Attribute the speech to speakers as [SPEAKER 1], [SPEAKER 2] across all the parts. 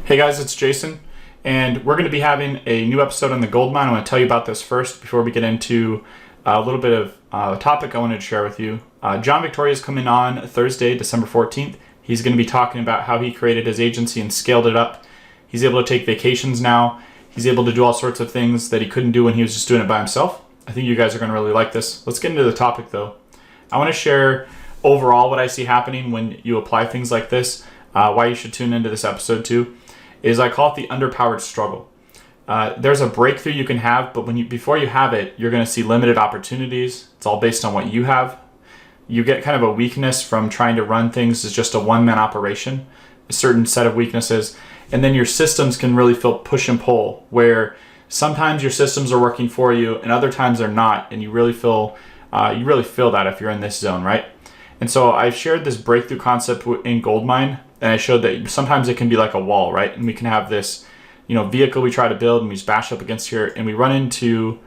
[SPEAKER 1] Hey guys, it's Jason, and we're going to be having a new episode on the gold mine. I want to tell you about this first before we get into a little bit of a topic I wanted to share with you. John Victoria is coming on Thursday, December 14th. He's going to be talking about how he created his agency and scaled it up. He's able to take vacations now. He's able to do all sorts of things that he couldn't do when he was just doing it by himself. I think you guys are going to really like this. Let's get into the topic though. I want to share overall what I see happening when you apply things like this. Why you should tune into this episode too is I call it the underpowered struggle. There's a breakthrough you can have, but before you have it, you're going to see limited opportunities. It's all based on what you have. You get kind of a weakness from trying to run things as just a one-man operation, a certain set of weaknesses, and then your systems can really feel push and pull, where sometimes your systems are working for you and other times they're not, and you really feel that if you're in this zone, right? And so I've shared this breakthrough concept in Goldmine, and I showed that sometimes it can be like a wall, right? And we can have this, vehicle we try to build and we just bash up against here, and we run into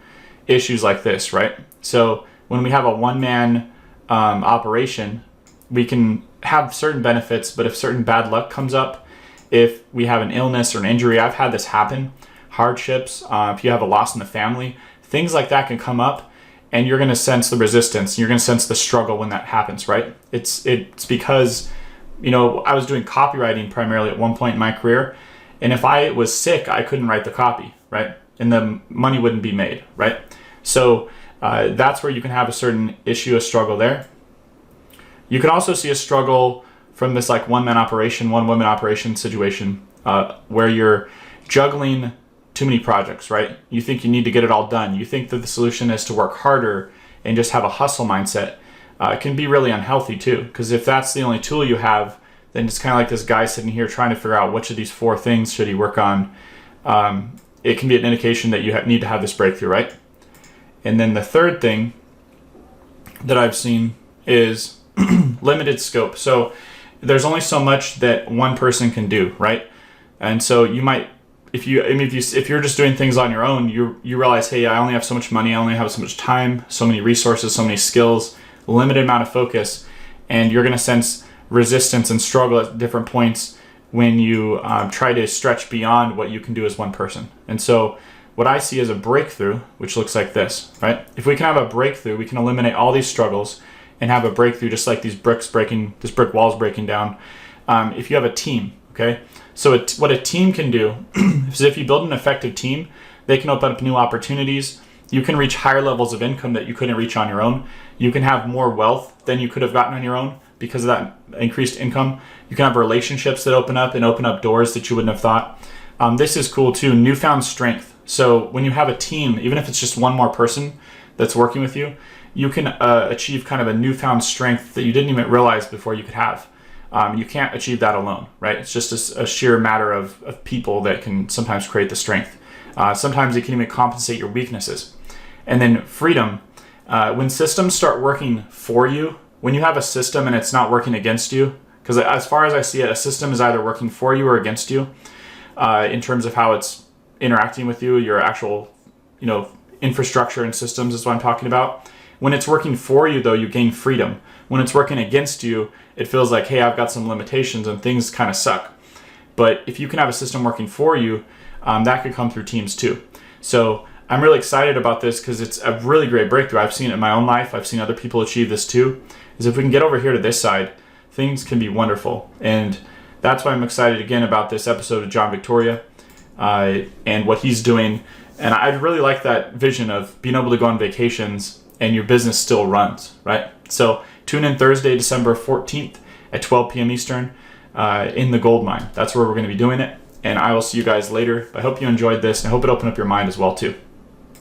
[SPEAKER 1] issues like this, right? So when we have a one-man operation, we can have certain benefits, but if certain bad luck comes up, if we have an illness or an injury, I've had this happen, hardships, if you have a loss in the family, things like that can come up, and you're going to sense the resistance. You're going to sense the struggle when that happens, right? It's because, I was doing copywriting primarily at one point in my career, and if I was sick, I couldn't write the copy, right? And the money wouldn't be made, right? So that's where you can have a certain issue, a struggle there. You can also see a struggle from this like one-woman operation situation where you're juggling too many projects, right? You think you need to get it all done. You think that the solution is to work harder and just have a hustle mindset. It can be really unhealthy too, because if that's the only tool you have, then it's kind of like this guy sitting here trying to figure out which of these four things should he work on. It can be an indication that you need to have this breakthrough, right? And then the third thing that I've seen is limited scope. So there's only so much that one person can do, right? And so you might, if you're just doing things on your own, you realize, hey, I only have so much money, I only have so much time, so many resources, so many skills, limited amount of focus, and you're going to sense resistance and struggle at different points when you try to stretch beyond what you can do as one person. And so what I see is a breakthrough, which looks like this, right? If we can have a breakthrough, we can eliminate all these struggles and have a breakthrough, just like this brick wall's breaking down. If you have a team, okay? So what a team can do is if you build an effective team, they can open up new opportunities. You can reach higher levels of income that you couldn't reach on your own. You can have more wealth than you could have gotten on your own because of that increased income. You can have relationships that open up doors that you wouldn't have thought. This is cool too, newfound strength. So when you have a team, even if it's just one more person that's working with you, you can achieve kind of a newfound strength that you didn't even realize before you could have. You can't achieve that alone, right? It's just a sheer matter of people that can sometimes create the strength. Sometimes it can even compensate your weaknesses. And then freedom. When systems start working for you, when you have a system and it's not working against you, because as far as I see it, a system is either working for you or against you in terms of how it's interacting with you, your actual, infrastructure and systems is what I'm talking about. When it's working for you, though, you gain freedom. When it's working against you, it feels like, hey, I've got some limitations and things kind of suck. But if you can have a system working for you, that could come through teams too. So I'm really excited about this because it's a really great breakthrough. I've seen it in my own life. I've seen other people achieve this too. Is if we can get over here to this side, things can be wonderful. And that's why I'm excited again about this episode of John Victoria and what he's doing. And I really like that vision of being able to go on vacations and your business still runs, right? So tune in Thursday, December 14th at 12 p.m. Eastern in the gold mine. That's where we're going to be doing it. And I will see you guys later. I hope you enjoyed this, and I hope it opened up your mind as well too.